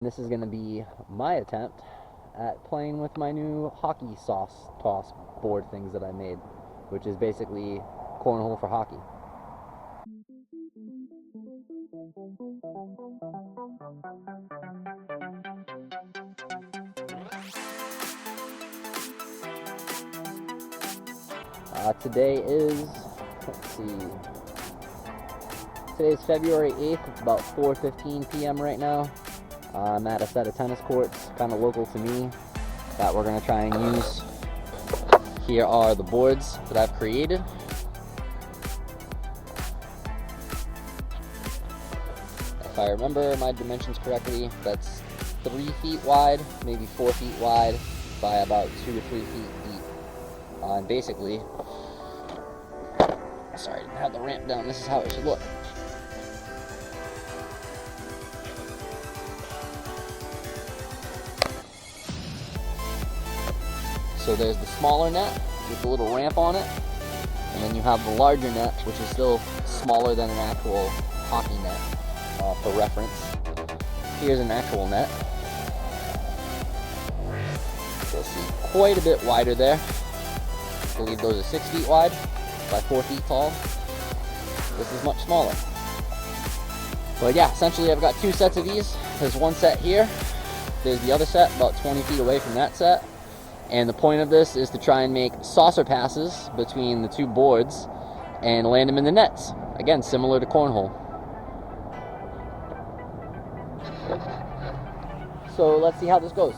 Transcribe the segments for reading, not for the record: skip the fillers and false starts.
This is going to be my attempt at playing with my new hockey sauce toss board things that I made, which is basically cornhole for hockey. Today is, let's see, today's February 8th. It's about 4:15 p.m. right now. I'm at a set of tennis courts, kind of local to me, that we're going to try and use. Here are the boards that I've created. If I remember my dimensions correctly, that's 3 feet wide, maybe 4 feet wide, by about 2 to 3 feet deep. And basically, sorry, I didn't have the ramp down. This is how it should look. So there's the smaller net with the little ramp on it, and then you have the larger net, which is still smaller than an actual hockey net, for reference. Here's an actual net. You'll see quite a bit wider there. I believe those are 6 feet wide by 4 feet tall. This is much smaller. But yeah, essentially I've got two sets of these. There's one set here. There's the other set about 20 feet away from that set. And the point of this is to try and make saucer passes between the two boards and land them in the nets. Again, similar to cornhole. So let's see how this goes.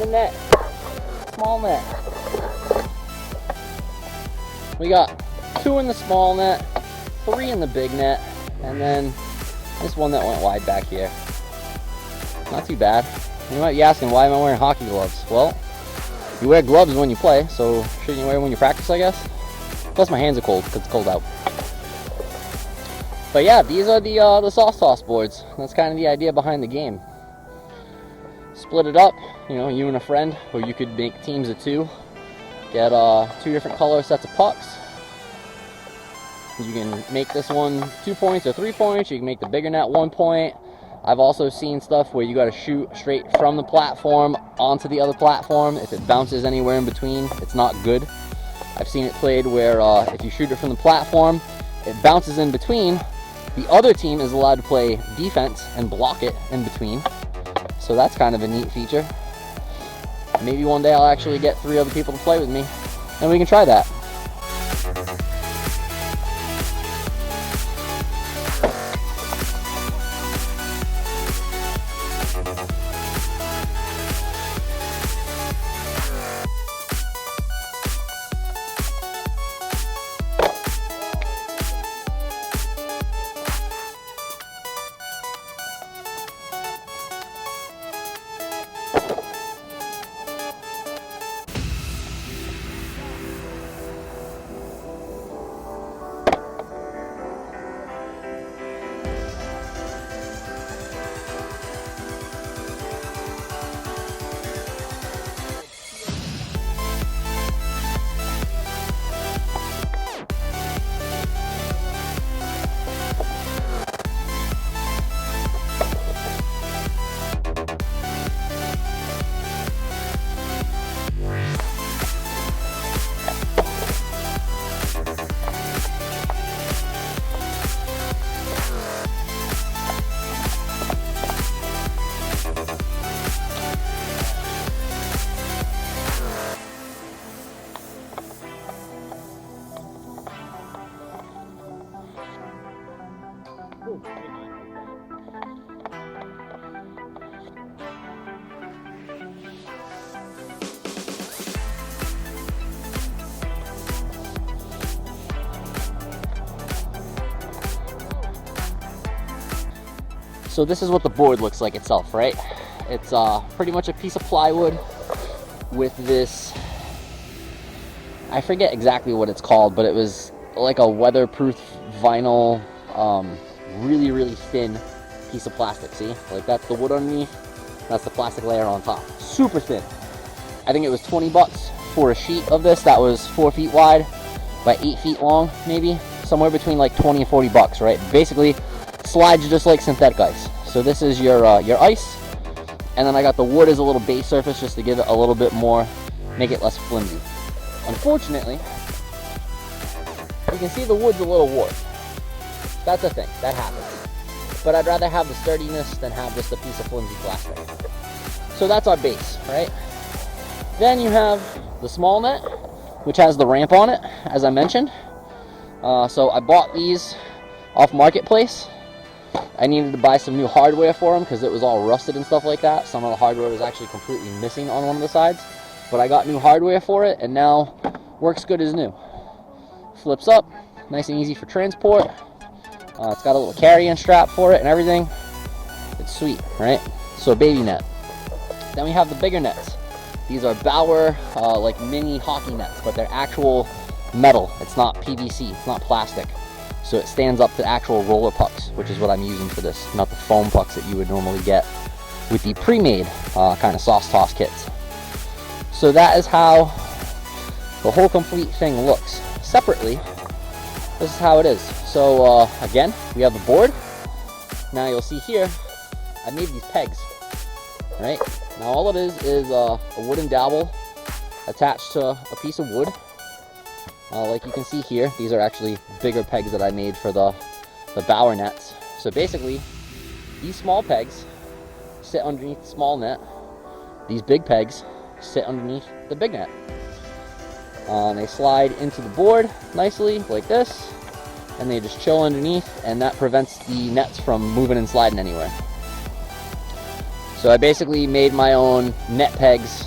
the net. Small net. We got 2 in the small net, 3 in the big net, and then this one that went wide back here. Not too bad. You might be asking, why am I wearing hockey gloves? Well, you wear gloves when you play, so shouldn't you wear them when you practice, I guess? Plus my hands are cold because it's cold out. But yeah, these are the sauce toss boards. That's kind of the idea behind the game. Split it up, you know, you and a friend, or you could make teams of 2. Get 2 different color sets of pucks. You can make this one 2 points or 3 points. You can make the bigger net 1 point. I've also seen stuff where you got to shoot straight from the platform onto the other platform. If it bounces anywhere in between, it's not good. I've seen it played where if you shoot it from the platform, it bounces in between. The other team is allowed to play defense and block it in between. So that's kind of a neat feature. Maybe one day I'll actually get 3 other people to play with me, and we can try that. So this is what the board looks like itself, right? It's pretty much a piece of plywood with this, I forget exactly what it's called, but it was like a weatherproof vinyl, really, really thin piece of plastic. See, like that's the wood underneath, that's the plastic layer on top. Super thin. I think it was 20 bucks for a sheet of this that was 4 feet wide by 8 feet long, maybe somewhere between like 20 and 40 bucks, right? Basically slides just like synthetic ice. So this is your ice, and then I got the wood as a little base surface just to give it a little bit more, make it less flimsy. Unfortunately, you can see the wood's a little warped. That's a thing, that happens. But I'd rather have the sturdiness than have just a piece of flimsy plastic. So that's our base, right? Then you have the small net, which has the ramp on it, as I mentioned. So I bought these off Marketplace. I needed to buy some new hardware for them because it was all rusted and stuff like that. Some of the hardware was actually completely missing on one of the sides. But I got new hardware for it, and now works good as new. Flips up, nice and easy for transport. It's got a little carry-in strap for it and everything. It's sweet, right? So baby net. Then we have the bigger nets. These are Bauer like mini hockey nets, but they're actual metal. It's not PVC, it's not plastic. So it stands up to actual roller pucks, which is what I'm using for this, not the foam pucks that you would normally get with the pre-made kind of sauce toss kits. So that is how the whole complete thing looks. Separately, this is how it is. So again, we have the board. Now you'll see here, I made these pegs, right? Now all it is a wooden dowel attached to a piece of wood. Like you can see here, these are actually bigger pegs that I made for the Bauer nets. So basically, these small pegs sit underneath the small net. These big pegs sit underneath the big net. They slide into the board nicely, like this, and they just chill underneath, and that prevents the nets from moving and sliding anywhere. So I basically made my own net pegs,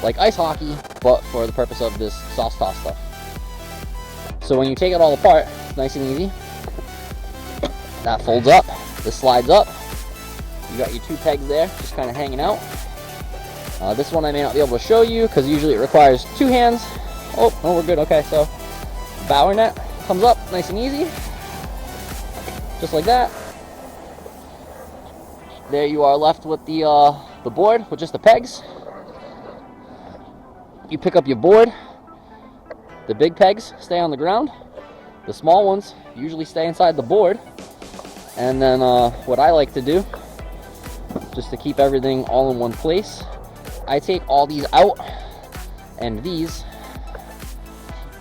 like ice hockey, but for the purpose of this sauce toss stuff. So when you take it all apart, it's nice and easy. That folds up, this slides up. You got your 2 pegs there, just kind of hanging out. This one I may not be able to show you because usually it requires 2 hands. Oh, no, we're good. Okay, so bower net comes up nice and easy, just like that. There you are left with the board with just the pegs. You pick up your board. The big pegs stay on the ground. The small ones usually stay inside the board. And then what I like to do, just to keep everything all in one place, I take all these out, and these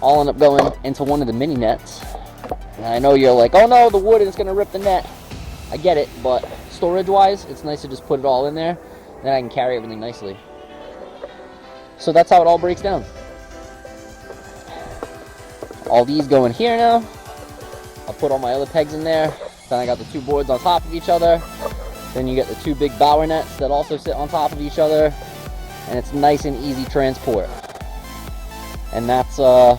all end up going into one of the mini nets. And I know you're like, oh no, the wood is going to rip the net. I get it, but storage wise, it's nice to just put it all in there, then I can carry everything nicely. So that's how it all breaks down. All these go in here now. I'll put all my other pegs in there. Then I got the 2 boards on top of each other. Then you get the 2 big bower nets that also sit on top of each other, and it's nice and easy transport. And that's how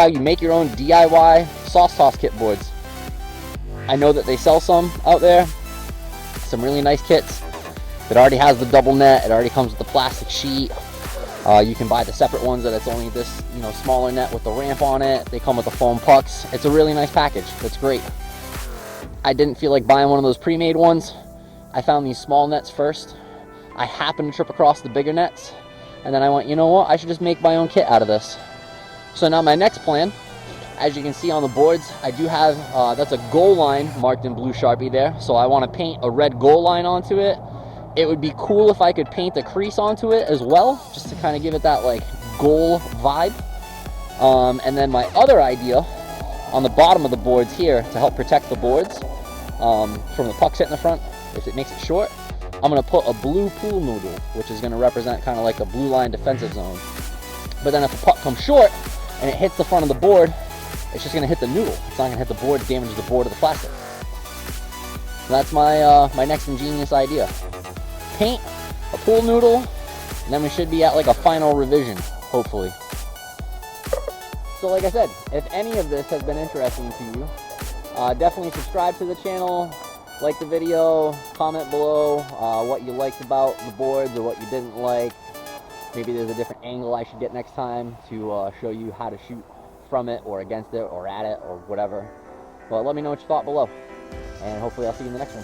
you make your own DIY sauce toss kit boards. I know that they sell some out there, some really nice kits that already has the double net. It already comes with the plastic sheet. You can buy the separate ones that it's only this, smaller net with the ramp on it. They come with the foam pucks. It's a really nice package. It's great. I didn't feel like buying one of those pre-made ones. I found these small nets first. I happened to trip across the bigger nets, and then I went, you know what? I should just make my own kit out of this. So now my next plan, as you can see on the boards, I do have, that's a goal line marked in blue Sharpie there. So I want to paint a red goal line onto it. It would be cool if I could paint a crease onto it as well, just to kind of give it that like goal vibe. And then my other idea, on the bottom of the boards here, to help protect the boards from the pucks hitting the front, if it makes it short, I'm going to put a blue pool noodle, which is going to represent kind of like a blue line defensive zone. But then if the puck comes short and it hits the front of the board, it's just going to hit the noodle. It's not going to hit the board, damage the board or the plastic. So that's my my next ingenious idea. Paint a pool noodle, and then we should be at like a final revision, hopefully. So like I said, if any of this has been interesting to you, definitely subscribe to the channel, like the video, comment below what you liked about the boards or what you didn't like. Maybe there's a different angle I should get next time to show you how to shoot from it or against it or at it or whatever. But let me know what you thought below, and hopefully I'll see you in the next one.